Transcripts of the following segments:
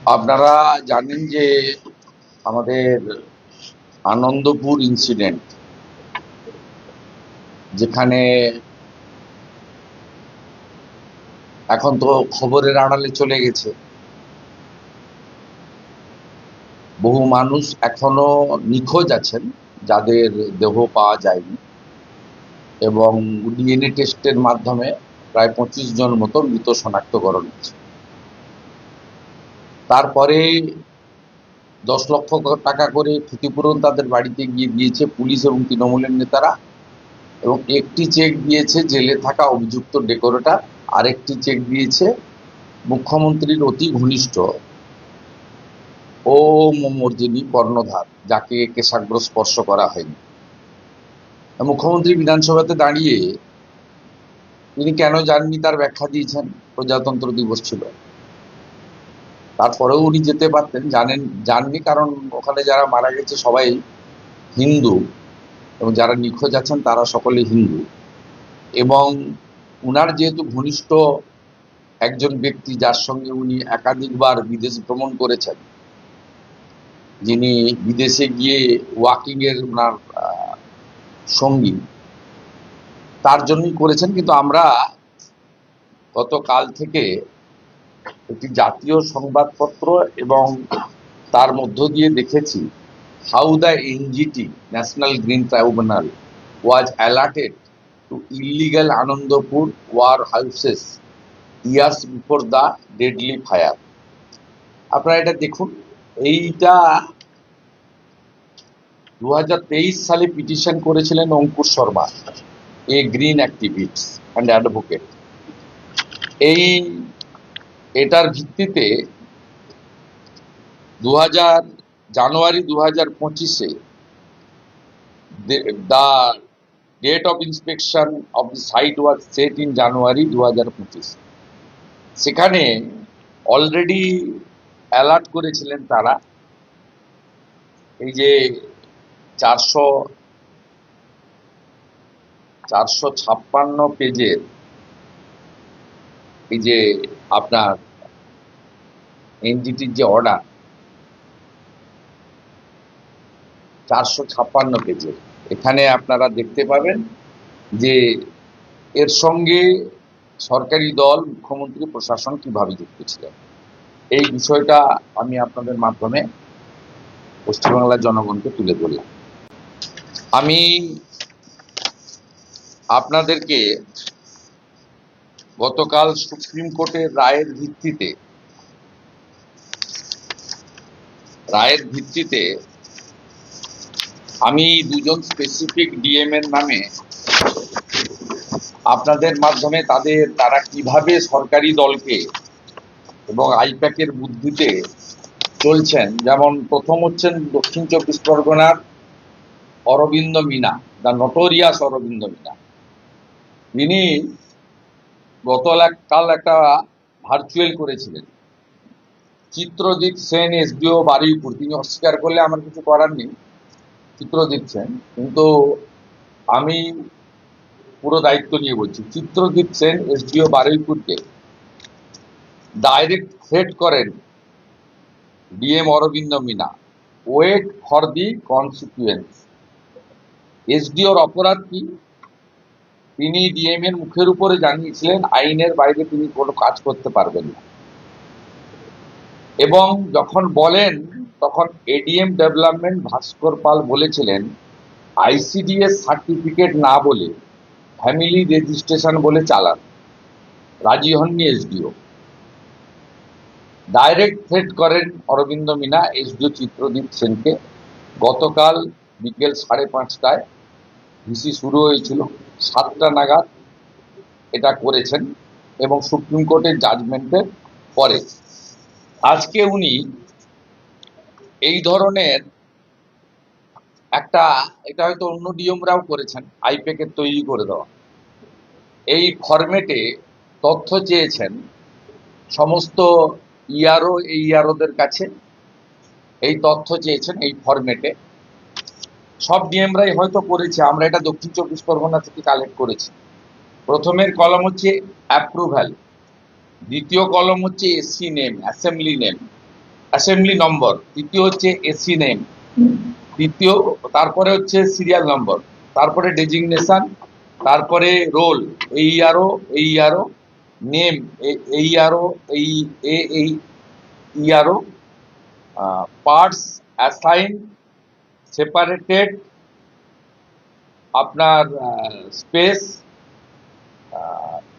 আপনারা জানেন যে আমাদের আনন্দপুর ইনসিডেন্ট, যেখানে এখন তো খবরের আড়ালে চলে গেছে, বহু মানুষ এখনো নিখোঁজ আছেন যাদের দেহ পাওয়া যায়নি, এবং ডিএনএ টেস্টের মাধ্যমে প্রায় 25 জন মতো মৃত শনাক্তকরণ হয়েছে। তারপরে 10 লক্ষ টাকা করে ক্ষতিপূরণ তাদের বাড়িতে গিয়ে দিয়েছে পুলিশ এবং তৃণমূলের নেতারা, এবং একটি চেক দিয়েছে জেলে থাকা অভিযুক্ত ডেকোরেটর, আরেকটি চেক দিয়েছে মুখ্যমন্ত্রীর অতি ঘনিষ্ঠ ও যিনি কর্ণধার, যাকে কেশাগ্র স্পর্শ করা হয়নি। মুখ্যমন্ত্রী বিধানসভাতে দাঁড়িয়ে তিনি কেন যাননি তার ব্যাখ্যা দিয়েছেন। প্রজাতন্ত্র দিবস ছিল, তারপরেও উনি যেতে পারতেন, যাননি কারণ ওখানে যারা মারা গেছে সবাই হিন্দু, এবং যারা নিখোঁজ আছেন তারা সকলে হিন্দু। এবং উনার যেহেতু ঘনিষ্ঠ একজন ব্যক্তি, যার সঙ্গে উনি একাধিকবার বিদেশ ভ্রমণ করেছেন, যিনি বিদেশে গিয়ে ওয়াকিং এর ওনার সঙ্গী, তার জন্যই করেছেন। কিন্তু আমরা গতকাল থেকে একটি জাতীয় সংবাদপত্র এবং তার মধ্য দিয়ে দেখেছি how the NGT national green tribunal was alerted to illegal Anandapur warehouses years before the deadly fire. আপনারা এটা দেখুন, এইটা 2023 সালে পিটিশন করেছিলেন Ankur Sharma, a green activist and advocate. এটার ভিত্তিতে জানুয়ারি 2025-এ the date of inspection of the site was set in January 2025। সেখানে অলরেডি অ্যালার্ট করেছিলেন তারা, এই যে 456 পেজের এই যে আপনার এনজিটির যে অর্ডার, 456 পেজের, এখানে আপনারা দেখতে পাবেন যে এর সঙ্গে সরকারি দল, মুখ্যমন্ত্রী, প্রশাসন কিভাবে যুক্ত ছিলেন। এই বিষয়টা আমি আপনাদের মাধ্যমে পশ্চিমবাংলার জনগণকে তুলে ধরলাম। আমি আপনাদেরকে গতকাল সুপ্রিম কোর্টের রায়ের ভিত্তিতে আমি দুজন স্পেসিফিক ডিএম এর নামে আপনাদের মাধ্যমে তারা কিভাবে সরকারি দলকে এবং আইপ্যাকের বুদ্ধিতে চলছেন। যেমন প্রথম হচ্ছেন দক্ষিণ 24 পরগনার অরবিন্দ মিনা, দ্য নটোরিয়াস অরবিন্দ মিনা। তিনি কাল একটা ভার্চুয়াল করেছিলেন। চিত্রজিৎ সেন, এসডিও বারুইপুর, তিনি অস্বীকার করলে আমার কিছু করার নেই, চিত্রজিৎ সেন, কিন্তু আমি পুরো দায়িত্ব নিয়ে বলছি। চিত্রজিৎ সেন, এসডিও বারুইপুরকে ডাইরেক্ট থ্রেট করেন DM Arvind Meena, wait for the consequence. এসডিওর অপরাধ কি? তিনি ডিএম এর মুখের উপরে জানিয়েছিলেন আইনের বাইরে তিনি কোনো কাজ করতে পারবেন না, এবং যখন বলেন তখন এডিএম ডেভেলপমেন্ট ভাস্কর পাল বলেছিলেন আইসিডিএস সার্টিফিকেট না বলে ফ্যামিলি রেজিস্ট্রেশন বলে চালান, রাজি হননি এসডিও। ডাইরেক্ট থ্রেট করেন অরবিন্দ মিনা এসডিও চিত্রদীপ সেনকে। গতকাল বিকেল 5:30টায় ভিসি শুরু হয়েছিল, 7টা নাগাদ এটা করেছেন, এবং সুপ্রিম কোর্টের জাজমেন্টের পরে আজকে উনি এই ধরনের এটা হয়তো অন্য ডিএমরাও করেছেন, আইপ্যাকের তৈরি করে দেওয়া এই ফরম্যাটে তথ্য চেয়েছেন সমস্ত ইআরওদের কাছে। এই তথ্য চেয়েছেন এই ফরম্যাটে, সব ডিএমরাই হয়তো করেছে, আমরা এটা দক্ষিণ 24 পরগনা থেকে কালেক্ট করেছি। প্রথমের কলম হচ্ছে অ্যাপ্রুভ্যাল, দ্বিতীয় কলম হচ্ছে SC name, assembly name, assembly number, তৃতীয় হচ্ছে এসি নেম, তৃতীয়, তারপরে হচ্ছে সিরিয়াল নম্বর, তারপরে ডেজিগনেশন, তারপরে রোল, এই আরও নেম, এই আরও, এই ইআরও, পার্টস অ্যাসাইন, সেপারেটেড, আপনার space,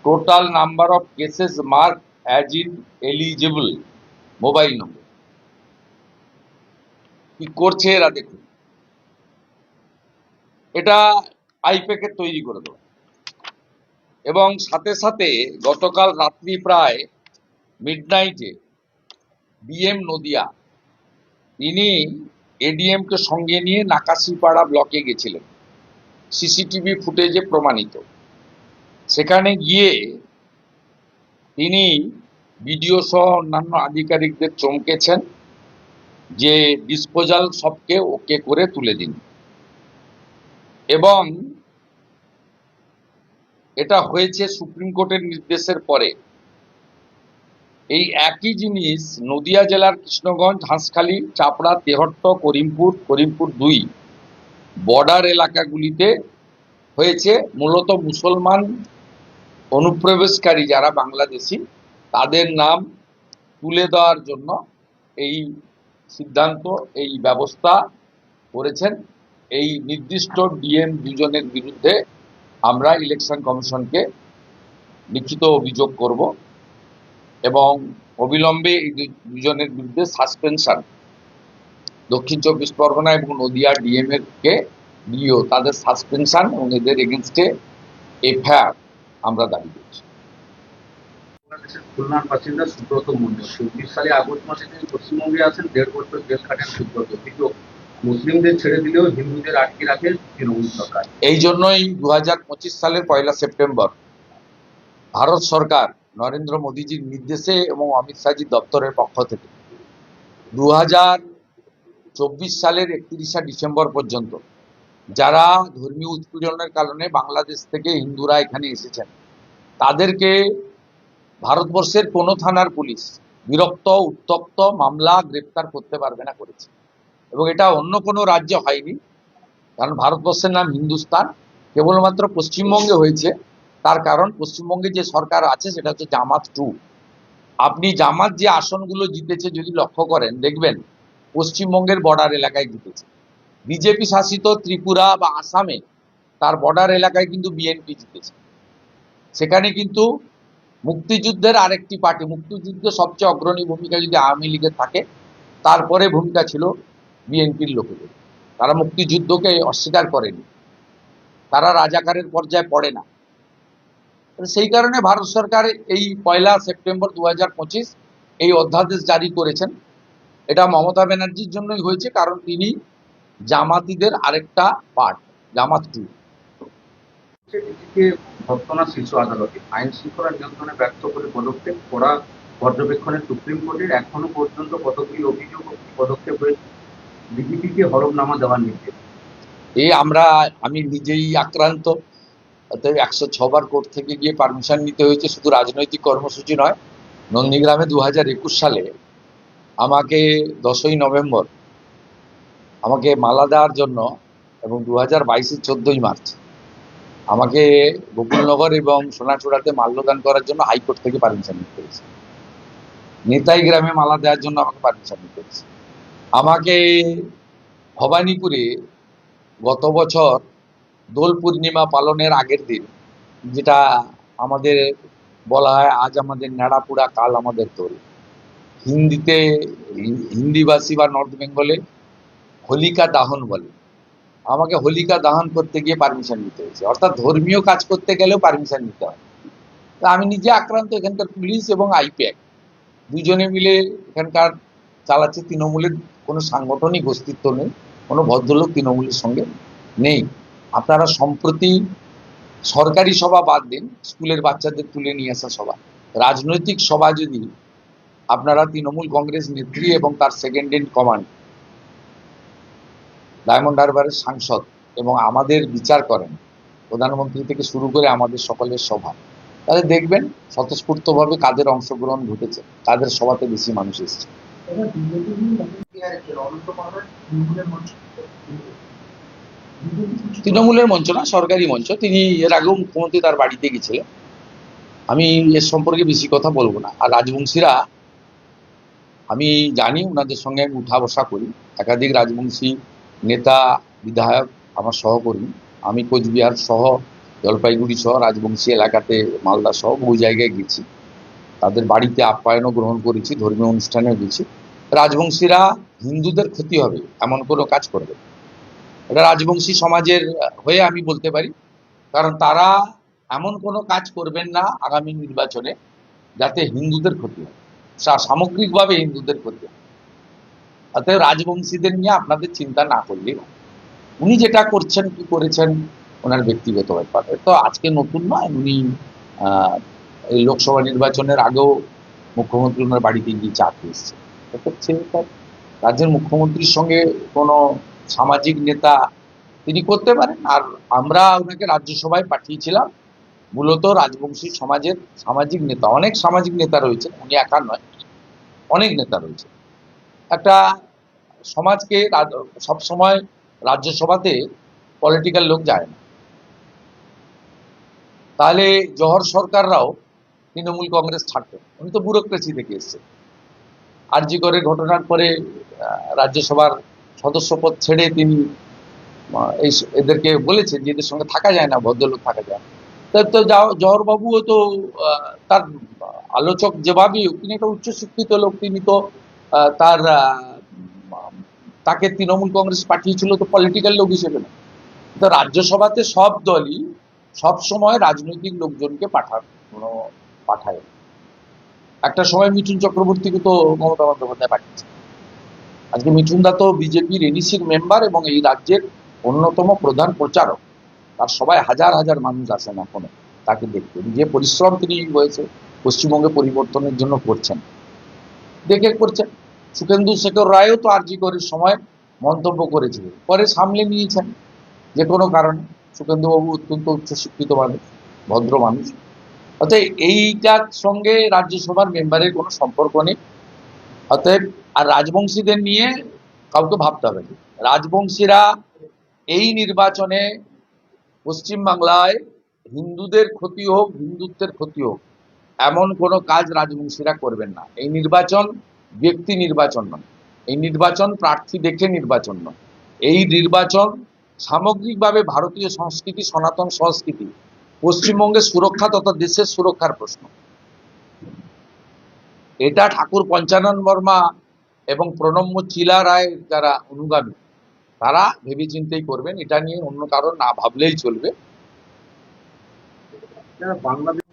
total number of cases mark as in eligible, mobile নম্বর। কি করছে এরা দেখুন, এটা আইপ্যাকে তৈরি করে দেবো। এবং সাথে সাথে গতকাল রাত্রি প্রায় মিডনাইটে ডিএম নদিয়া, তিনি এডিএম কে সঙ্গে নিয়ে নাকাশিপাড়া ব্লকে গেছিলেন, সিসিটিভি ফুটেজে প্রমাণিত। সেখানে গিয়ে তিনি বিডিও সহ অন্যান্য আধিকারিকদের চমকেছেন যে ডিসপোজাল সবকে ওকে করে তুলে দিন। এবং এটা হয়েছে সুপ্রিম কোর্টের নির্দেশের পরে। এই একই জিনিস নদিয়া জেলার কৃষ্ণগঞ্জ, হাঁসখালি, চাপড়া, তেহট্ট, করিমপুর 2 বর্ডার এলাকাগুলিতে হয়েছে। মূলত মুসলমান অনুপ্রবেশকারী যারা বাংলাদেশি, তাদের নাম তুলে দেওয়ার জন্য এই সিদ্ধান্ত, এই ব্যবস্থা করেছেন। এই নির্দিষ্ট ডিএম দুজনের বিরুদ্ধে আমরা ইলেকশন কমিশনকে লিখিত অভিযোগ করব এবং অবিলম্বে এই দুজনের বিরুদ্ধে সাসপেনশন, দক্ষিণ 24 পরগনা এবং নদিয়া ডিএম এর কে ডিও, তাদের সাসপেনশন এবং এদের এগেনস্টে এফআইআর আমরা দাবি করছি। বাংলাদেশের খুলনার বাসিন্দা সুব্রত মণ্ডল 24 সালে আগস্ট মাসে তিনি পশ্চিমবঙ্গে আসেন। 1.5 বছর জেল খাটেন সুব্রত। কিন্তু মুসলিমদের ছেড়ে দিলেও হিন্দুদের আটকে রাখে তৃণমূল সরকার। এই জন্যই 2025 সালের 1 সেপ্টেম্বর ভারত সরকার নরেন্দ্র মোদীজির নির্দেশে এবং অমিত শাহজির দপ্তরের পক্ষ থেকে 2024 সালের 31 ডিসেম্বর পর্যন্ত যারা ধর্মীয় উৎপীড়নের কারণে বাংলাদেশ থেকে হিন্দুরা এখানে এসেছেন, তাদেরকে ভারতবর্ষের কোনো থানার পুলিশ বিরক্ত, উত্তপ্ত মামলা গ্রেপ্তার করতে পারবে না করেছে। এবং এটা অন্য কোনো রাজ্যে হয়নি, কারণ ভারতবর্ষের নাম হিন্দুস্তান। কেবলমাত্র পশ্চিমবঙ্গে হয়েছে, তার কারণ পশ্চিমবঙ্গে যে সরকার আছে সেটা হচ্ছে জামাত 2। আপনি জামাত যে আসনগুলো জিতেছে যদি লক্ষ্য করেন, দেখবেন পশ্চিমবঙ্গের বর্ডার এলাকায় জিতেছে। বিজেপি শাসিত ত্রিপুরা বা আসামে তার বর্ডার এলাকায় কিন্তু বিএনপি জিতেছে। সেখানে কিন্তু মুক্তিযুদ্ধের আরেকটি পার্টি, মুক্তিযুদ্ধে সবচেয়ে অগ্রণী ভূমিকা যদি আওয়ামী লীগের থাকে, তারপরে ভূমিকা ছিল বিএনপির লোকেদের। তারা মুক্তিযুদ্ধকে অস্বীকার করেনি, তারা রাজাকারের পর্যায়ে পড়ে না। সেই কারণে ভারত সরকার এই 1 সেপ্টেম্বর 2025 এই অধ্যাদেশ জারি করেছেন। এটা মমতা ব্যানার্জির জন্যই হয়েছে, কারণ তিনি জামাতিদের আরেকটা পার্ট, জামাত 2। এদিকে ভর্তনা শীর্ষ আদালতে আইন শৃঙ্খলা নিয়ন্ত্রণে ব্যর্থ করে পদক্ষেপ করা পর্যবেক্ষণে সুপ্রিম কোর্টের এখনো পর্যন্ত কতগুলি অভিযোগ ও পদক্ষেপ হয়েছে। ডিজিপিকে হলফনামা দেওয়ার নির্দেশ। আমি নিজেই আক্রান্ত। অতএব 106 বার কোর্ট থেকে গিয়ে পারমিশন নিতে হয়েছে। শুধু রাজনৈতিক কর্মসূচি নয়, নন্দীগ্রামে 2021 সালে আমাকে 10ই নভেম্বর আমাকে মালা দেওয়ার জন্য, এবং 2022-এর 14ই মার্চ আমাকে গোকুলনগর এবং সোনাচূড়াতে মাল্যদান করার জন্য হাইকোর্ট থেকে পারমিশন নিতে হয়েছে। নেতাই গ্রামে মালা দেওয়ার জন্য আমাকে পারমিশন নিতে হয়েছে। আমাকে ভবানীপুরে গত বছর দোল পূর্ণিমা পালনের আগের দিন, যেটা আমাদের বলা হয় আজ আমাদের নেড়াপুরা কাল আমাদের দোল, হিন্দিতে হিন্দিভাষী বা নর্থ বেঙ্গলে হোলিকা দাহন বলে, আমাকে হোলিকা দাহন করতে গিয়ে পারমিশন নিতে হয়েছে। অর্থাৎ ধর্মীয় কাজ করতে গেলেও পারমিশন নিতে হয়। তা আমি নিজে আক্রান্ত। এখানকার পুলিশ এবং আইপ্যাক দুজনে মিলে এখানকার চালাচ্ছে। তৃণমূলের কোনো সাংগঠনিক অস্তিত্ব নেই, কোনো ভদ্রলোক তৃণমূলের সঙ্গে নেই। আপনারা সম্প্রতি সরকারি সভা বাদ দিন, স্কুলের বাচ্চাদের তুলে নিয়ে আসা সভা, রাজনৈতিক সভা যদি আপনারা তৃণমূল কংগ্রেস নেত্রী এবং তার সেকেন্ড ইন কমান্ড ডায়মন্ড হারবারের সাংসদ এবং আমাদের বিচার করেন, প্রধানমন্ত্রী থেকে শুরু করে আমাদের সকলের সভা, তাহলে দেখবেন স্বতঃস্ফূর্তভাবে কাদের অংশগ্রহণ ঘটেছে, কাদের সভাতে বেশি মানুষ এসেছে। তৃণমূলের মঞ্চ না, সরকারি মঞ্চ। তিনি এর আগেও মুখ্যমন্ত্রী তার বাড়িতে গেছিলেন। আমি এর সম্পর্কে বেশি কথা বলবো না। আর রাজবংশীরা, আমি জানি ওনাদের সঙ্গে আমি উঠা বসা করি। একাধিক রাজবংশী নেতা, বিধায়ক আমার সহকর্মী। আমি কোচবিহার সহ, জলপাইগুড়ি সহ, রাজবংশী এলাকাতে মালদা সহ বহু জায়গায় গেছি। তাদের বাড়িতে আপ্যায়নও গ্রহণ করেছি, ধর্মীয় অনুষ্ঠানেও গেছি। রাজবংশীরা হিন্দুদের ক্ষতি হবে এমন কোনো কাজ করবে না। এটা রাজবংশী সমাজের হয়ে আমি বলতে পারি, কারণ তারা এমন কোনো কাজ করবেন না আগামী নির্বাচনে যাতে হিন্দুদের ক্ষতি হয়, সামগ্রিকভাবে হিন্দুদের ক্ষতি হয়। অতএব রাজবংশীদের নিয়ে আপনাদের চিন্তা না করলেই হয়। উনি যেটা করছেন, কি করেছেন, ওনার ব্যক্তিগত ব্যাপার। তো আজকে নতুন নয়, উনি এই লোকসভা নির্বাচনের আগেও মুখ্যমন্ত্রী ওনার বাড়িতে গিয়ে চা খেয়ে এসেছেন। হচ্ছে তার রাজ্যের মুখ্যমন্ত্রীর সঙ্গে কোনো সামাজিক নেতা তিনি করতে পারেন। আর আমরা ওনাকে রাজ্যসভায় পাঠিয়েছিলাম মূলত রাজবংশী সমাজের সামাজিক নেতা, অনেক সামাজিক নেতা রয়েছে, উনি একা নয়, অনেক নেতা রয়েছে। একটা সমাজকে সবসময় রাজ্যসভাতে পলিটিক্যাল লোক যায় না। তাহলে জহর সরকাররাও তৃণমূল কংগ্রেস ছাড়তেন, উনি তো ব্যুরোক্রেসি থেকে এসেছেন। আরজি করে ঘটনার পরে রাজ্যসভার সদস্যপদ ছেড়ে তিনি এদেরকে বলেছেন যে এদের সঙ্গে থাকা যায় না, ভদ্রলোক থাকা যায় না। তো জহরবাবুও তো তার আলোচক যেভাবেই, তিনি একটা উচ্চশিক্ষিত লোক, তিনি তো তাকে তৃণমূল কংগ্রেস পাঠিয়েছিল তো পলিটিক্যাল লোক হিসেবে না। তো রাজ্যসভাতে সব দলই সবসময় রাজনৈতিক লোকজনকে পাঠায়। একটা সময় মিঠুন চক্রবর্তীকে তো মমতা বন্দ্যোপাধ্যায় পাঠিয়েছে। আজকে মিঠুনদা তো বিজেপির এনইসির মেম্বার এবং এই রাজ্যের অন্যতম প্রধান প্রচারক। তার সবাই হাজার হাজার মানুষ আসেন এখনো তাকে দেখতে। যে পরিশ্রম তিনি হয়েছে পশ্চিমবঙ্গে পরিবর্তনের জন্য করছেন, দেখে করছেন। সুখেন্দু শেখর রায়ও তো আরজি করার সময় মন্তব্য করেছিলেন, পরে সামলে নিয়েছেন যে কোনো কারণে। সুখেন্দুবাবু অত্যন্ত উচ্চশিক্ষিত মানুষ, ভদ্র মানুষ। অতএব এইটার সঙ্গে রাজ্যসভার মেম্বারের কোনো সম্পর্ক নেই। অতএব আর রাজবংশীদের নিয়ে কাউকে ভাবতে হবে না। রাজবংশীরা এই নির্বাচনে পশ্চিমবাংলায় হিন্দুদের ক্ষতি হোক, হিন্দুত্বের ক্ষতি হোক, এমন কোনো কাজ রাজবংশীরা করবেন না। এই নির্বাচন ব্যক্তি নির্বাচন নয়, এই নির্বাচন প্রার্থী দেখে নির্বাচন নয়। এই নির্বাচন সামগ্রিকভাবে ভারতীয় সংস্কৃতি, সনাতন সংস্কৃতি, পশ্চিমবঙ্গের সুরক্ষা তথা দেশের সুরক্ষার প্রশ্ন। এটা ঠাকুর পঞ্চানন বর্মা এবং প্রণম্য চিলা রায় যারা অনুগামী, তারা ভেবেচিন্তেই করবেন। এটা নিয়ে অন্য কারণ না ভাবলেই চলবে। বাংলাদেশ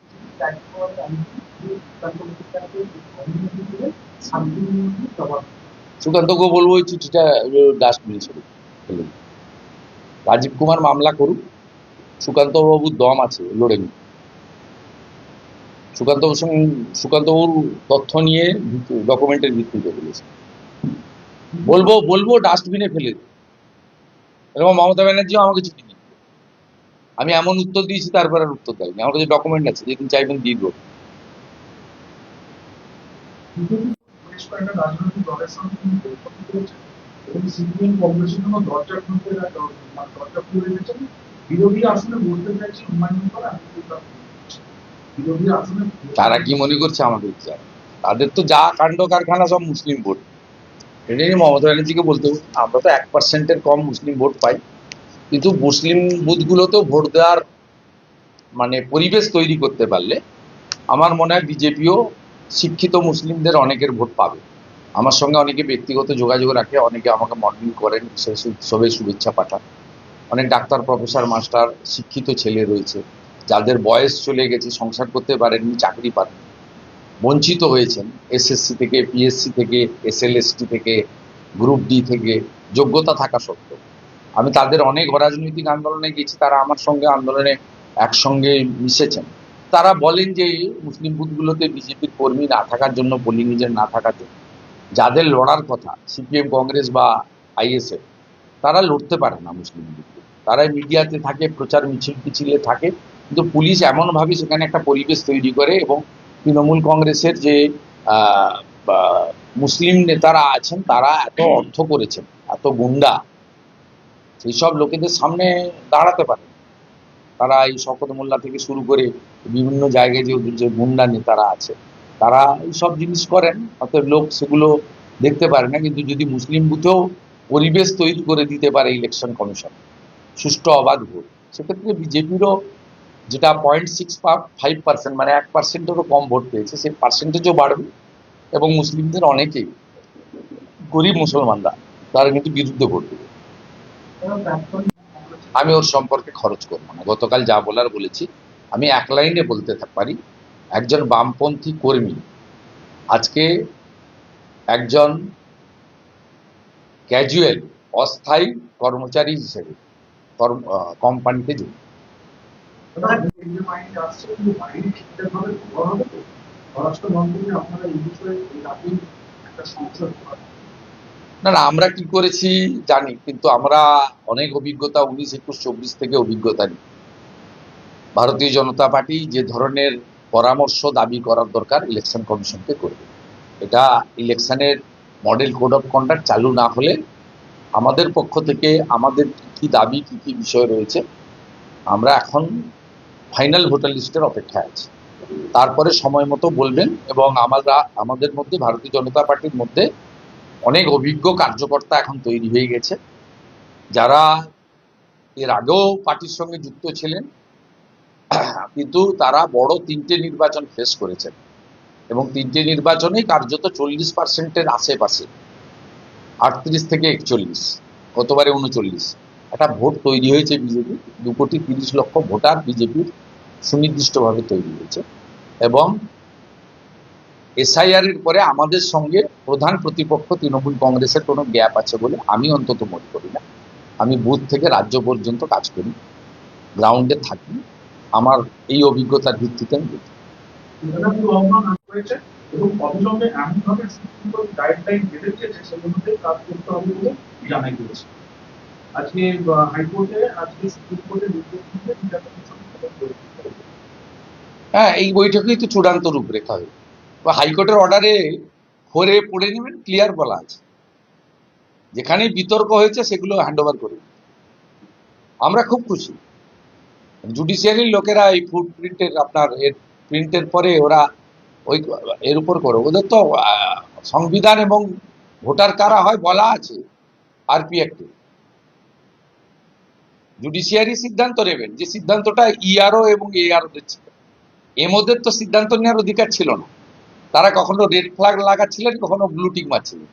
সুকান্তকে বলবো ওই চিঠিটা ডাস্টবিনে ছিল ফেলুন। রাজীব কুমার মামলা করুক, সুকান্তবাবুর দম আছে, লড়ে নিন। সুকান্তবাবুর তথ্য নিয়ে ডকুমেন্টের ভিত্তিতে বলেছে। বলবো ডাস্টবিনে ফেলে দিন। এরকম মমতা ব্যানার্জিও আমাকে চিঠি দিন, আমি এমন উত্তর দিয়েছি তারপর আর উত্তর দেয়নি। আমার কাছে ডকুমেন্ট আছে, যেদিন চাইবেন দিয়ে দেবো। রাজনৈতিক দলের সঙ্গে তিনি বৈঠক করেছেন এবং সিপিএম কংগ্রেসের জন্য দরজা খুলে রেখেছেন। বিরোধী আসনে বলতে চাইছেন হুমায়ুন করা, বিরোধী আসনে তারা কি মনে করছে আমাদের চায়? তাদের তো যা কাণ্ড কারখানা সব মুসলিম ভোট। এটা নিয়ে মমতা ব্যানার্জিকে বলতে হবে, আমরা তো 1% কম মুসলিম ভোট পাই, কিন্তু মুসলিম বুথগুলোতেও ভোট দেওয়ার পরিবেশ তৈরি করতে পারলে আমার মনে হয় বিজেপিও শিক্ষিত মুসলিমদের অনেকের ভোট পাবে। আমার সঙ্গে অনেকে ব্যক্তিগত যোগাযোগ রাখে, অনেকে আমাকে মডেলিং করেন, বিশেষ উৎসবে শুভেচ্ছা পাঠান। অনেক ডাক্তার, প্রফেসর, মাস্টার, শিক্ষিত ছেলে রয়েছে যাদের বয়স চলে গেছে, সংসার করতে পারেননি, চাকরি পান, বঞ্চিত হয়েছেন এসএসসি থেকে, পিএসসি থেকে, এসএলএসটি থেকে, গ্রুপ ডি থেকে, যোগ্যতা থাকা সত্ত্বেও। আমি তাদের অনেক রাজনৈতিক আন্দোলনে গেছি, তারা আমার সঙ্গে আন্দোলনে একসঙ্গে মিশেছেন। তারা বলেন যে মুসলিম বুথগুলোতে বিজেপির কর্মী না থাকার জন্য, পোলিং এজেন্ট না থাকার জন্য যাদের লড়ার কথা, সিপিএম, কংগ্রেস বা আইএসএফ, তারা লড়তে পারে না মুসলিম বুথে। তারা মিডিয়াতে থাকে, প্রচার মিছিলে থাকে, কিন্তু পুলিশ এমনভাবে সেখানে একটা পরিবেশ তৈরি করে এবং তৃণমূল কংগ্রেসের যে মুসলিম নেতারা আছেন তারা এত অর্থ করেছেন, এত গুন্ডা, সেই সব লোকেদের সামনে দাঁড়াতে পারে। তারা এই শওকত মোল্লা থেকে শুরু করে বিভিন্ন জায়গায় যে ওদের যে গুন্ডা নেতারা আছে তারা এইসব জিনিস করেন, অতএব লোক সেগুলো দেখতে পারে না। কিন্তু যদি মুসলিম বুথেও পরিবেশ তৈরি করে দিতে পারে ইলেকশন কমিশন, সুষ্ঠু অবাধ ভোট, সেক্ষেত্রে বিজেপিরও যেটা 0.65%, মানে 1%-এরও কম ভোট পেয়েছে, সেই পার্সেন্টেজও বাড়বে এবং মুসলিমদের অনেকেই, গরিব মুসলমানরা, তারা কিন্তু বিরুদ্ধে ভোট দেবে। আমি ওর সম্পর্কে খরচ করবো না, গতকাল যা বলার বলেছি। আমি এক লাইনে বলতে পারি, একজন বামপন্থী কর্মী আজকে একজন ক্যাজুয়াল অস্থায়ী কর্মচারী হিসেবে কোম্পানিতে যোগ। স্বরাষ্ট্র মন্ত্রী আপনারা এই বিষয়ে এই দাবি একটা সংশয় করেন। না না, আমরা কি করেছি জানি, কিন্তু আমরা অনেক অভিজ্ঞতা 19, 21, 24 থেকে অভিজ্ঞতা নিই। ভারতীয় জনতা পার্টি যে ধরনের পরামর্শ দাবি করার দরকার ইলেকশন কমিশনকে করবে। এটা ইলেকশনের মডেল কোড অফ কন্ডাক্ট চালু না হলে আমাদের পক্ষ থেকে আমাদের কি দাবি, কি কি বিষয় রয়েছে, আমরা এখন ফাইনাল ভোটার লিস্টের অপেক্ষায় আছি। তারপরে সময় মতো বলবেন। এবং আমাদের মধ্যে, ভারতীয় জনতা পার্টির মধ্যে অনেক অভিজ্ঞ কার্যকর্তা এখন তৈরি হয়ে গেছে, যারা এর আগেও পার্টির সঙ্গে যুক্ত ছিলেন, কিন্তু তারা বড় 3টে নির্বাচন ফেস করেছেন এবং 3টে নির্বাচনেই কার্যত 40%-এর আশেপাশে, 38 থেকে 41, গতবারে 39, একটা ভোট তৈরি হয়েছে বিজেপি। 2,30,00,000 ভোটার বিজেপির সুনির্দিষ্টভাবে তৈরি হয়েছে। এবং এসআইআর এর পরে আমাদের সঙ্গে প্রধান প্রতিপক্ষ তৃণমূল কংগ্রেসের কোনো গ্যাপ আছে বলে আমি অন্তত মনে করি না। আমি বুথ থেকে রাজ্য পর্যন্ত কাজ করি, গ্রাউন্ডে থাকি, আমার এই অভিজ্ঞতার ভিত্তিতে আমি বলি। এবং অবিলম্বে এমনভাবে সুপ্রিম কোর্ট গাইডলাইন বেঁধে দিয়েছে সেগুলোতেই কাজ করতে হবে বলে জানা গিয়েছে। আজকে হাইকোর্টে, আজকে সুপ্রিম কোর্টের নির্দেশ দিয়ে বিচার কমিশন হ্যাঁ, এই বৈঠকেই তো চূড়ান্ত রূপরেখা হবে। হাইকোর্টের অর্ডারে পড়ে নেবেন, ক্লিয়ার বলা আছে, যেখানে বিতর্ক হয়েছে সেগুলো হ্যান্ড ওভার করে। আমরা খুব খুশি, জুডিশিয়ারির লোকেরা এই ফুটপ্রিন্টের আপনার এর প্রিন্টের পরে ওরা ওই এর উপর করে, ওদের তো সংবিধান এবং ভোটার কারা হয় বলা আছে আরপি অ্যাক্টে। জুডিশিয়ারি সিদ্ধান্ত নেবেন, যে সিদ্ধান্তটা ইআরও এবং এআরও দিচ্ছে, এর মধ্যে তো সিদ্ধান্ত নেওয়ার অধিকার ছিল না। তারা কখনো রেড ফ্ল্যাগ লাগাচ্ছিলেন, কখনো ব্লু টিক মারছিলেন,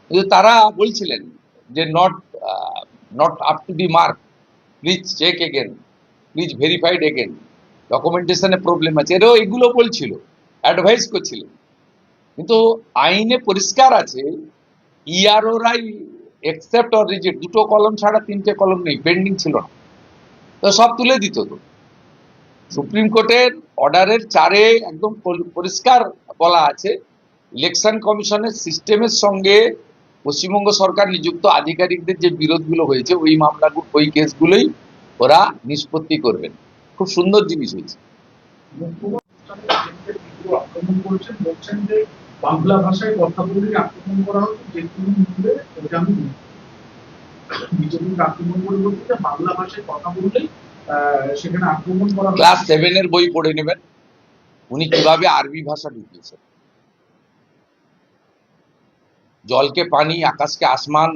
কিন্তু তারা বলছিলেন যে not up to the mark, please check again, please verified again, ডকুমেন্টেশনে প্রবলেম আছে, এরাও এগুলো বলছিল, অ্যাডভাইস করছিলেন। কিন্তু আইনে পরিষ্কার আছে, ইআরওরাই একসেপ্ট অর রিজেক্ট, 2টো কলম ছাড়া 3টে কলম নেই, পেন্ডিং ছিল না, তো সব তুলে দিত। তো সুপ্রিম কোর্টের অর্ডারের 4-এ একদম পরিষ্কার বলা আছে, ইলেকশন কমিশনের সিস্টেমের সঙ্গে পশ্চিমবঙ্গ সরকার নিযুক্ত আধিকারিকদের যে বিরোধগুলো হয়েছে, ওই মামলাগুলো, ওই কেসগুলোই ওরা নিষ্পত্তি করবেন। খুব সুন্দর জিনিস হয়েছে। আক্রমণ করেছেন, বলছেন যে বাংলা ভাষায় কথা বলেই আক্রমণ করা হচ্ছে, যে কোনো মূল্যে এটা আমি বিজেপিকে আক্রমণ করে বলতে যে বাংলা ভাষায় কথা বললেই সেখানে আক্রমণ করা। ক্লাস 7-এর বই পড়ে নেবেন, উনি কিভাবে আরবি ভাষা ঢুকিয়েছেন। জলকে পানি, আকাশকে আসমান,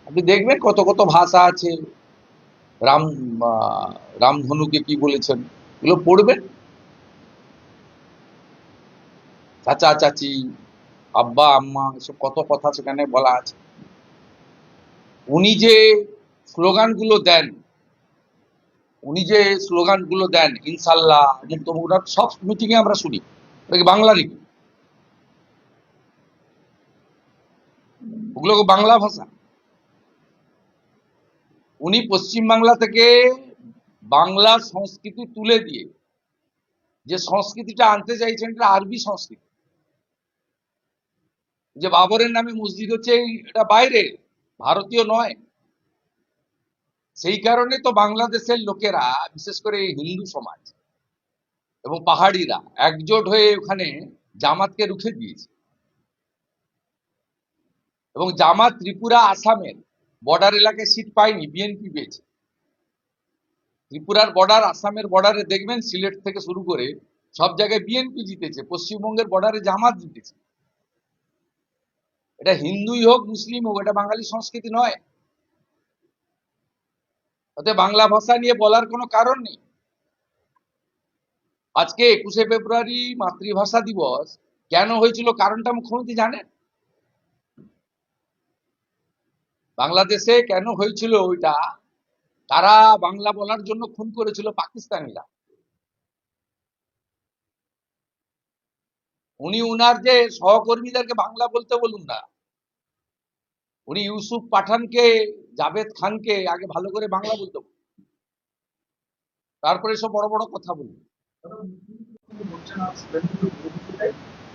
আপনি দেখবেন কত কত ভাষা আছে। রামধনুকে কি বলেছেন, এগুলো পড়বেন। চাচা চাচি, আব্বা আম্মা, এসব কত কথা সেখানে বলা আছে। উনি যে স্লোগানগুলো দেন, ইনশাল্লাহ, মুক্তমুখরা, সব মিটিংয়ে আমরা শুনি, বাংলা নাকি? ওগুলো বাংলা ভাষা। উনি পশ্চিমবাংলা থেকে বাংলা সংস্কৃতি তুলে দিয়ে যে সংস্কৃতিটা আনতে চাইছেন, এটা আরবি সংস্কৃতি। যে বাবরের নামে মসজিদ হচ্ছে, এটা বাইরে, ভারতীয় নয়। সেই কারণে তো বাংলাদেশের লোকেরা, বিশেষ করে হিন্দু সমাজ এবং পাহাড়িরা একজোট হয়ে ওখানে জামাতকে রুখে দিয়েছে। এবং জামাত ত্রিপুরা আসামের বর্ডার এলাকায় সিট পায়নি, বিএনপি পেয়েছে। ত্রিপুরার বর্ডার, আসামের বর্ডারে দেখবেন সিলেট থেকে শুরু করে সব জায়গায় বিএনপি জিতেছে, পশ্চিমবঙ্গের বর্ডারে জামাত জিতেছে। এটা হিন্দুই হোক মুসলিম হোক, এটা বাঙালি সংস্কৃতি নয়। তাতে বাংলা ভাষা নিয়ে বলার কোনো কারণ নেই। আজকে 21শে ফেব্রুয়ারি মাতৃভাষা দিবস কেন হয়েছিল, কারণটা মুখ্যমন্ত্রী জানেন? বাংলাদেশে কেন হয়েছিল ওইটা, তারা বাংলা বলার জন্য খুন করেছিল পাকিস্তানিরা। উনি উনার যে সহকর্মীদেরকে বাংলা বলতে বলুন না, উনি ইউসুফ পাঠানকে, জাভেদ খানকে আগে ভালো করে বাংলা বলতে বলুন, তারপরে সব বড় বড় কথা বলুন। তারা মুখ্যমন্ত্রী বলছেন আর স্টুডেন্টদের ভবিষ্যতে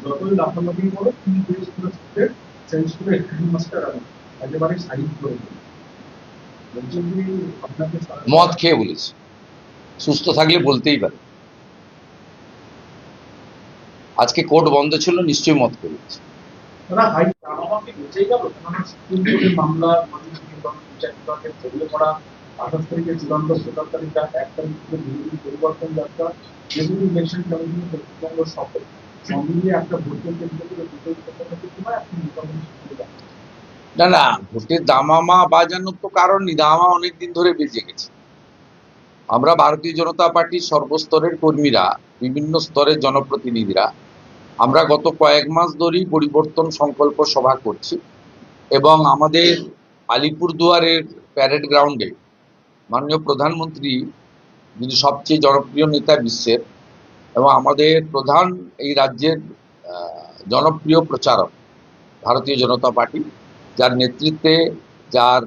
যতই লাফালাফি করো তিনি দেশ করে স্টুডেন্ট চেঞ্জ করে হেডমাস্টার একেবারে সাইড করে দেবে। বলছেন যে আপনাকে মদ খেয়ে বলেছে, সুস্থ থাকলে বলতেই পারে। আজকে কোর্ট বন্ধ ছিল, নিশ্চয়ই মদ খেয়ে বলেছে। তারা হাই আমাকে বেঁচেই গেল, কেননা সুপ্রিম কোর্টের মামলা বিচার বিভাগের টেবিলে পড়া 28 তারিখে চূড়ান্ত ভোটার তালিকা, 1 তারিখ থেকে বিরোধী পরিবর্তন যাত্রা, যেগুলো ইলেকশন কমিশনের পশ্চিমবঙ্গ সফল সব মিলিয়ে একটা ভোটের কেন্দ্র করে দুটোই পক্ষাপক্ষি সময় আপনি মোটামুটি সুবিধা পাচ্ছেন। না না, ভোটের দামামা বাজানোর তো কারণ নেই, দামামা অনেকদিন ধরে বেজে গেছে। আমরা ভারতীয় জনতা পার্টির সর্বস্তরের কর্মীরা, বিভিন্ন স্তরের জনপ্রতিনিধিরা, আমরা গত কয়েক মাস ধরেই পরিবর্তন সংকল্প সভা করছি। এবং আমাদের আলিপুরদুয়ারের প্যারেড গ্রাউন্ডে মাননীয় প্রধানমন্ত্রী, যিনি সবচেয়ে জনপ্রিয় নেতা বিশ্বের এবং আমাদের প্রধান এই রাজ্যের জনপ্রিয় প্রচারক ভারতীয় জনতা পার্টি, যার নেতৃত্বে, যার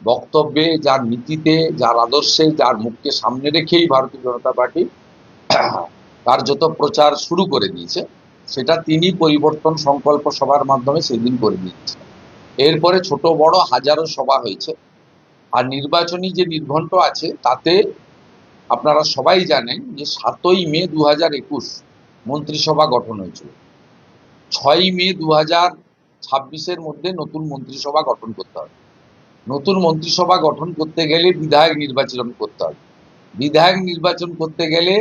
বক্তব্যে, যার নীতিতে, যার আদর্শে, যার মুখকে সামনে রেখেই ভারতীয় জনতা পার্টি কার্যত প্রচার শুরু করে দিয়েছে, সেটা তিনি পরিবর্তন সংকল্প সভার মাধ্যমে সেদিন করে দিয়েছে। এরপরে ছোট বড় হাজারো সভা হয়েছে। আর নির্বাচনী যে নির্ঘণ্ট আছে তাতে আপনারা সবাই জানেন যে 7ই মে 2021 মন্ত্রিসভা গঠন হয়েছিল। 6ই মে 2026-এর মধ্যে নতুন মন্ত্রিসভা গঠন করতে হবে। নতুন মন্ত্রিসভা গঠন করতে গেলে বিধায়ক নির্বাচন করতে হবে। বিধায়ক নির্বাচন করতে গেলে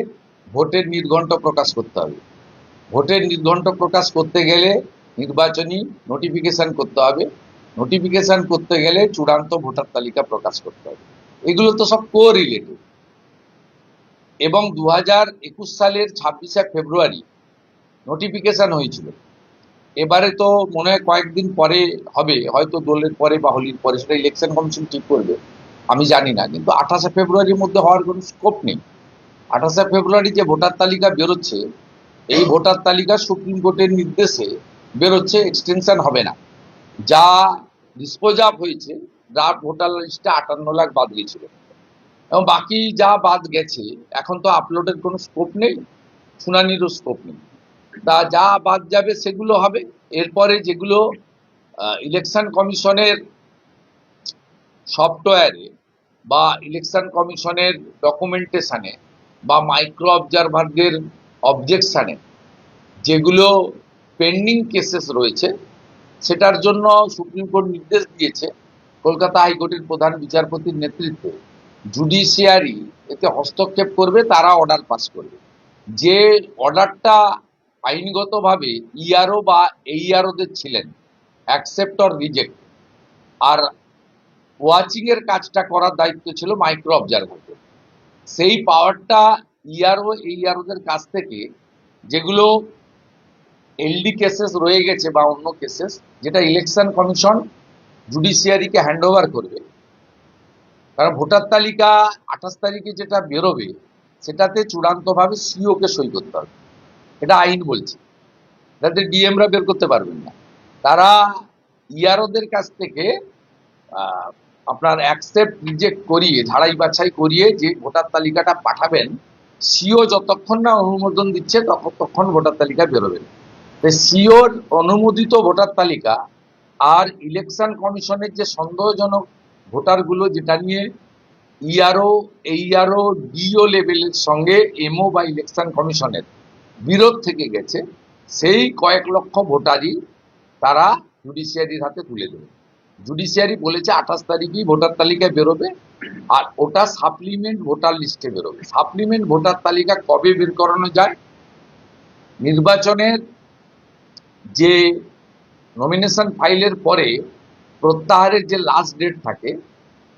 ভোটের নির্ঘণ্ট প্রকাশ করতে হবে। ভোটের নির্ঘণ্ট প্রকাশ করতে গেলে নির্বাচনী নোটিফিকেশন করতে হবে। নোটিফিকেশন করতে গেলে চূড়ান্ত ভোটার তালিকা প্রকাশ করতে হবে। এগুলো তো সব কোরিলেটেড। এবং 2021 সালের 26শে ফেব্রুয়ারি নোটিফিকেশন হয়েছিল। এবারে তো মনে হয় কয়েকদিন পরে হবে, হয়তো দোলের পরে বা হোলির পরে, সেটা ইলেকশন কমিশন ঠিক করবে, আমি জানি না। কিন্তু 28শে ফেব্রুয়ারির মধ্যে হওয়ার কোনো স্কোপ নেই। 28শে ফেব্রুয়ারি যে ভোটার তালিকা বেরোচ্ছে, এই ভোটার তালিকা সুপ্রিম কোর্টের নির্দেশে বেরোচ্ছে, এক্সটেনশন হবে না। যা ডিসপোজ আপ হয়েছে, ড্রাফট ভোটার লিস্টে 58 লাখ বাদ গেছিল, এবং বাকি যা বাদ গেছে এখন তো আপলোডের কোনো স্কোপ নেই, শুনানিরও স্কোপ নেই। তা যা বাদ যাবে সেগুলো হবে। এরপরে যেগুলো ইলেকশন কমিশনের সফটওয়্যারে বা ইলেকশন কমিশনের ডকুমেন্টেশনে বা মাইক্রো অবজারভারদের অবজেকশনে যেগুলো পেন্ডিং কেসেস রয়েছে, সেটার জন্য সুপ্রিম কোর্ট নির্দেশ দিয়েছে কলকাতা হাইকোর্টের প্রধান বিচারপতির নেতৃত্বে জুডিশিয়ারি এতে হস্তক্ষেপ করবে, তারা অর্ডার পাস করবে। যে অর্ডারটা আইনগতভাবে ইআরও বা এইআরওদের ছিলেন accept or reject, are watching এর কাজটা করার দায়িত্ব ছিল মাইক্রো অবজারভারদের। সেই পাওয়ারটা ইআরও এইআরওদের কাছ থেকে, যেগুলো এলডি কেসেস রয়ে গেছে বা অন্য কেসেস, যেটা ইলেকশন কমিশন জুডিশিয়ারিকে হ্যান্ড ওভার করবে। কারণ ভোটার তালিকা 28 তারিখে যেটা বেরোবে, সেটাতে চূড়ান্তভাবে সিওকে সই করতে হবে, এটা আইন বলছে। যাতে ডিএমরা বের করতে পারবেন না। তারা ইআরওদের কাছ থেকে আপনার অ্যাকসেপ্ট রিজেক্ট করিয়ে, ঝাড়াই বাছাই করিয়ে যে ভোটার তালিকাটা পাঠাবেন, সিও যতক্ষণ না অনুমোদন দিচ্ছে ততক্ষণ ভোটার তালিকা বেরোবে। সিওর অনুমোদিত ভোটার তালিকা আর ইলেকশন কমিশনের যে সন্দেহজনক ভোটারগুলো, যেটা নিয়ে ইআরও এইআরও ডিও লেভেলের সঙ্গে এমও বা ইলেকশন কমিশনের বিরোধ থেকে গেছে, সেই কয়েক লক্ষ ভোটারই তারা জুডিশিয়ারির হাতে তুলে দেবে। জুডিশিয়ারি বলেছে 28 তারিখেই ভোটার তালিকায় বেরোবে, আর ওটা সাপ্লিমেন্ট ভোটার লিস্টে বেরোবে। সাপ্লিমেন্ট ভোটার তালিকা কবে বের করানো যায়? নির্বাচনের যে নমিনেশন ফাইলের পরে প্রত্যাহারের যে লাস্ট ডেট থাকে,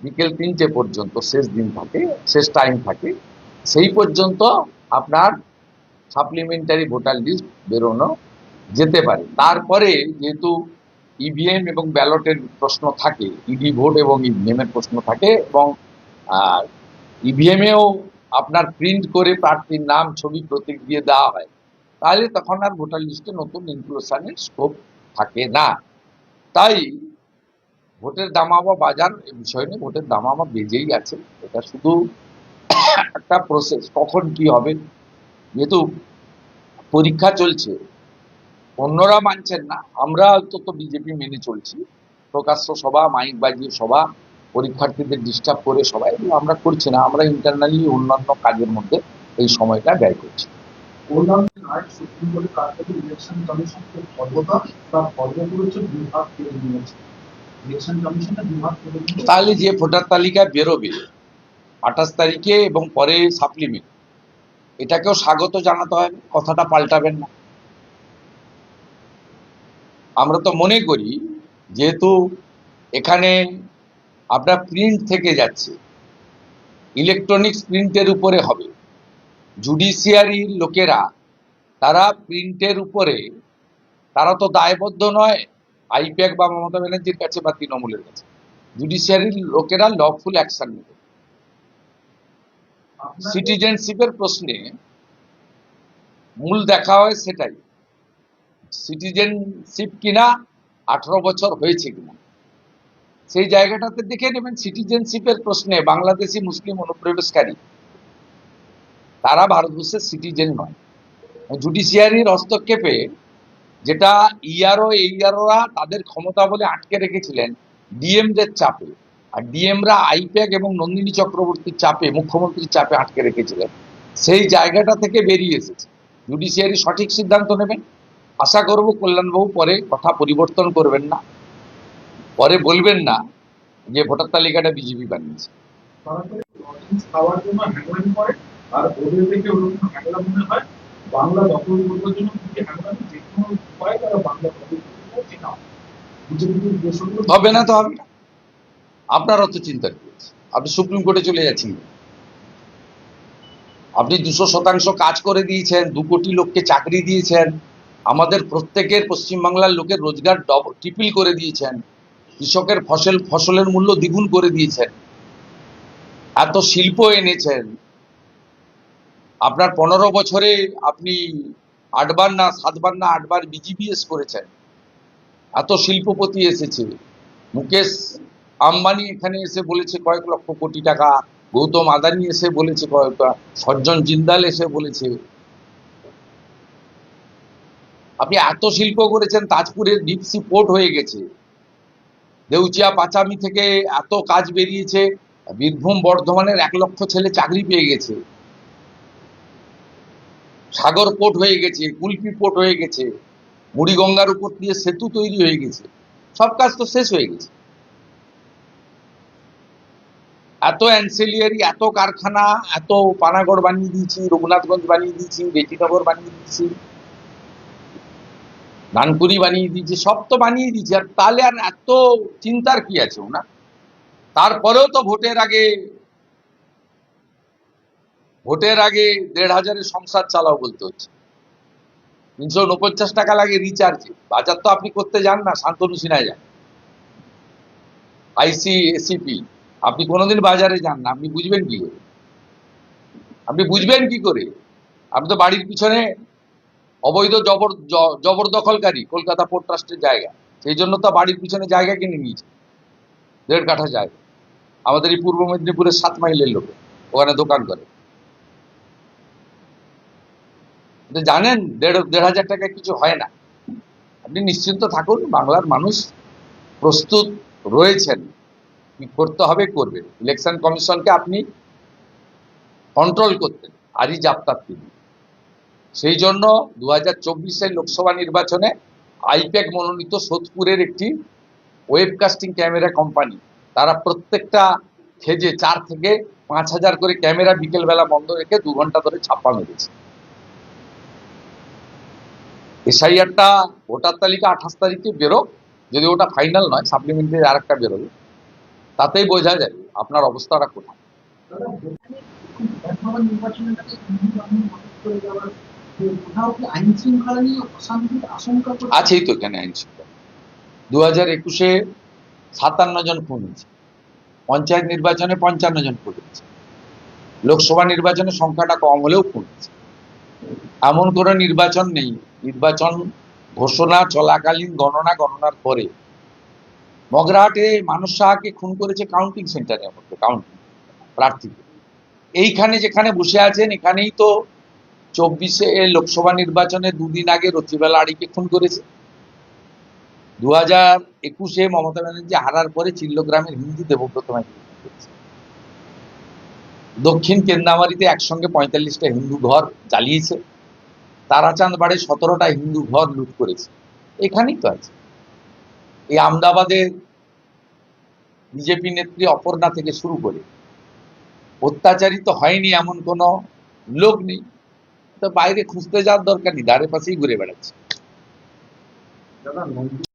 বিকেল 3টে পর্যন্ত শেষ দিন থাকে, শেষ টাইম থাকে, সেই পর্যন্ত আপনার সাপ্লিমেন্টারি ভোটার লিস্ট বেরোনো যেতে পারে। তারপরে যেহেতু ইভিএম এবং ব্যালটের প্রশ্ন থাকে, ইডি ভোট এবং ইভিএমের প্রশ্ন থাকে, এবং ইভিএমেও আপনার প্রিন্ট করে প্রার্থীর নাম, ছবি, প্রতীক দিয়ে দেওয়া হয়, তাহলে তখন আর ভোটার লিস্টে নতুন ইনক্লুশনের স্কোপ থাকে না। তাই ভোটের দামামা বাজার এ বিষয় নিয়ে ভোটের দামামা বেজেই আছে। এটা শুধু একটা প্রসেস, কখন কি হবে। যেহেতু পরীক্ষা চলছে, অন্যরা মানছেন না, আমরা অন্তত বিজেপি মেনে চলছি। প্রকাশ্য সভা, মাইক বাজিয়ে সভা, পরীক্ষার্থীদের ডিস্টার্ব করে সবাই, এগুলো আমরা করছি না। আমরা ইন্টারনালি অন্যান্য কাজের মধ্যে এই সময়টা ব্যয় করছি। কল্যাণ রায় সুপ্রিম কোর্টের কাছ থেকে ইলেকশন কমিশনকে সর্বদা তার কর্মগুলোকে বিভাগ করে নিয়েছে। ইলেকশন কমিশনের বিভাগ করে নিয়েছে। তাহলে যে ভোটার তালিকায় বেরোবে 28 তারিখে এবং পরে সাপ্লিমেন্ট, এটাকেও স্বাগত জানাতে হবে, কথাটা পাল্টাবেন না। আমরা তো মনে করি যেহেতু এখানে আপনার প্রিন্ট থেকে যাচ্ছে, ইলেকট্রনিক্স প্রিন্টের উপরে হবে, জুডিশিয়ারির লোকেরা তারা প্রিন্টের উপরে, তারা তো দায়বদ্ধ নয় আইপ্যাক বা মমতা ব্যানার্জির কাছে বা তৃণমূলের কাছে। জুডিশিয়ারির লোকেরা লফুল অ্যাকশন নেবে। সিটিজেনশিপের প্রশ্নে মূল দেখা হয় সেটাই, সিটিজেনশিপ কিনা, 18 বছর হয়েছে কিনা, সেই জায়গাটাতে দেখে নেবেন। সিটিজেনশিপের প্রশ্নে বাংলাদেশি মুসলিম অনুপ্রবেশকারী, তারা ভারতবর্ষের সিটিজেন নয়। জুডিশিয়ারির হস্তক্ষেপে, যেটা ইআরও এইআরওরা তাদের ক্ষমতা বলে আটকে রেখেছিলেন ডিএমদের চাপে, আর ডিএমরা আইপ্যাক এবং নন্দিনী চক্রবর্তীর চাপে, মুখ্যমন্ত্রীর চাপে আটকে রেখেছিলেন, সেই জায়গাটা থেকে বেরিয়ে এসেছে। জুডিশিয়ারি সঠিক সিদ্ধান্ত নেবেন। আশা করব কল্যাণবাবু পরে কথা পরিবর্তন করবেন না, পরে বলবেন না যে ভোটার তালিকাটা বিজেপি বানিয়েছে। সরাসরি অডিয়েন্স খাওয়ার জন্য হ্যান্ডলাইন করে, আর ওদের থেকে ওরকম হ্যান্ডলা মনে হয় বাংলা দখল করবার জন্য কি হ্যান্ডলাইন যে কোনো উপায় তারা বাংলা দখল করতে চাইছে না। বিজেপির দেশগুলো হবে না তো হবে না, আপনার অত চিন্তা করেছে। আপনি সুপ্রিম কোর্টে চলে যাচ্ছেন, আপনি 200% কাজ করে দিয়েছেন, 2 কোটি লোককে চাকরি দিয়েছেন, আমাদের প্রত্যেকের পশ্চিমবাংলার লোকের রোজগার ট্রিপল করে দিয়েছেন, কৃষকের ফসলের মূল্য দ্বিগুণ করে দিয়েছেন, এত শিল্প এনেছেন। আপনার 15 বছরে আপনি 8বার না 7বার না 8বার বিজিবিএস করেছেন, এত শিল্পপতি এসেছে। মুকেশ আম্বানি এখানে এসে বলেছে কয়েক লক্ষ কোটি টাকা, গৌতম আদানি এসে বলেছে, সজ্জন জিন্দাল এসে বলেছে। আপনি এত শিল্প করেছেন, তাজপুরের ডিপসি পোর্ট হয়ে গেছে, দেউচিয়া পাচামি থেকে এত কাজ বেরিয়েছে, বীরভূম বর্ধমানের 1 লক্ষ ছেলে চাকরি পেয়ে গেছে, সাগর পোর্ট হয়ে গেছে, কুলপি পোর্ট হয়ে গেছে, মুড়িগঙ্গার উপর দিয়ে সেতু তৈরি হয়ে গেছে, সব কাজ তো শেষ হয়ে গেছে। এত অ্যান্সেলিয়ারি, এত কারখানা, এত পানাগড় বানিয়ে দিয়েছি, রঘুনাথগঞ্জ বানিয়ে দিয়েছি, রেজিনগর বানিয়ে দিয়েছি, নানপুরি বানিয়ে দিয়েছি, সব তো বানিয়ে দিয়েছি। আর তাহলে আর এত চিন্তার কি আছে ওনার? তারপরেও তো ভোটের আগে 1,500-এর সংসার চালাও বলতে হচ্ছে। 349 টাকা লাগে রিচার্জে। বাজার তো আপনি করতে যান না, শান্তনু সিনহায় যান, আইসিএসিপি। আপনি কোনোদিন বাজারে যান না, আপনি বুঝবেন কি করে? আপনি তো বাড়ির পিছনে অবৈধ জবরদখলকারী, কলকাতা পোর্ট ট্রাস্টের জায়গা, সেই জন্য তো বাড়ির পিছনে জায়গা কিনে নিয়েছে, 1.5 কাঠা জায়গা। আমাদের এই পূর্ব মেদিনীপুরের 7 মাইলের লোকে ওখানে দোকান করে। জানেন 1,500 টাকায় কিছু হয় না। আপনি নিশ্চিন্ত থাকুন, বাংলার মানুষ প্রস্তুত রয়েছেন, কি করতে হবে করবেন। ইলেকশন কমিশনকে আপনি কন্ট্রোল করতেন, আরই জাপ্তার তিনি, সেই জন্য 2024-এর লোকসভা নির্বাচনে আইপ্যাক মনোনীত সোদপুরের একটি ওয়েবকাস্টিং ক্যামেরা কোম্পানি, তারা প্রত্যেকটা ফেজে 4 থেকে 5,000 করে ক্যামেরা বিকেলবেলা বন্ধ রেখে 2 ঘন্টা ধরে ছাপ্পা মেরেছে। এসআইআরটা ভোটার তালিকা 28 তারিখে বেরোক, যদি ওটা ফাইনাল নয় সাপ্লিমেন্টারি আর একটা বেরোবে, তাতেই বোঝা যায় আপনার অবস্থাটা কোথায়। দাদা, বিধানসভা নির্বাচনের কাছে হিন্দু বাহিনী হঠাৎ করে যাওয়ার কোথাও কি আইন শৃঙ্খলা নিয়ে অশান্তির আশঙ্কা করছে? আছেই তো এখানে আইন শৃঙ্খলা। 2021-এ 57 জন খুন হয়েছে, পঞ্চায়েত নির্বাচনে 55 জন খুন হয়েছে, লোকসভা নির্বাচনে সংখ্যাটা কম হলেও খুন হয়েছে। এমন কোনো নির্বাচন নেই, নির্বাচন ঘোষণা চলাকালীন গণনার পরে মগরাহাটে মানস সাহাকে খুন করেছে কাউন্টিং সেন্টারের মধ্যে, কাউন্টিং প্রার্থীকে। এইখানে যেখানে বসে আছেন এখানেই তো 24-এ লোকসভা নির্বাচনে 2 দিন আগে রচিবালা আড়িকে খুন করেছে। 2021-এ মমতা ব্যানার্জি হারার পরে চিল্লগ্রামের হিন্দু দেবব্রত মাইতিকে খুন করেছে। দক্ষিণ কেন্দামারিতে একসঙ্গে 45টা হিন্দু ঘর জ্বালিয়েছে। তারাচাঁদ বাড়ে 17টা হিন্দু ঘর লুট করেছে। এখানেই তো আছে। এই আমদাবাদের বিজেপি নেত্রী অপর্ণা থেকে শুরু করে অত্যাচারিত হয়নি এমন কোনো লোক নেই। তো বাইরে খুঁজতে যাওয়ার দরকার নেই, ধারে পাশেই ঘুরে বেড়াচ্ছে। দাদা